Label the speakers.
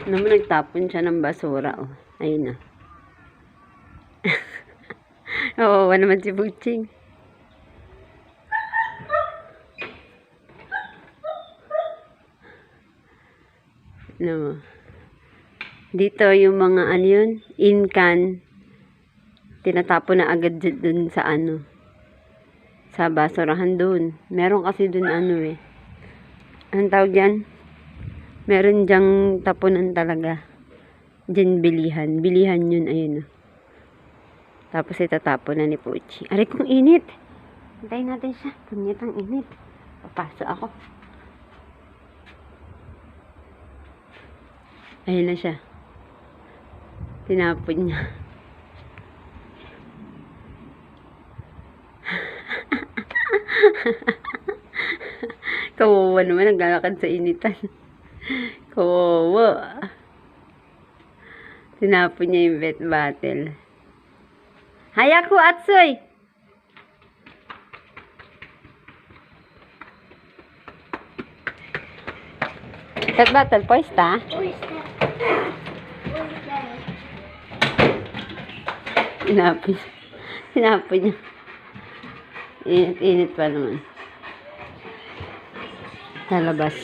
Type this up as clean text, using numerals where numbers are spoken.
Speaker 1: Naman nagtapon siya ng basura. Oh. Ayun na. Oo, naman si Butching. No. Dito yung mga ano yun, in-can, tinatapon na agad dun sa ano, sa basurahan dun. Meron kasi dun ano eh. Anong tawag yan? Meron dyang tapunan talaga. Diyan bilihan. Bilihan yun, ayun. Tapos itatapon na ni Puchi. Aray kong init. Hintayin natin siya. Punyet ang init. Papasok ako. Ayun na siya. Tinapon niya. Kawawa naman. Naglalakad sa initan. Kawawa. Tinapon niya yung vet bottle. Hayaku Atsoy! Vet bottle, poista?
Speaker 2: Poista.
Speaker 1: Tinapon. Tinapon niya. Init pa naman. Sa labas.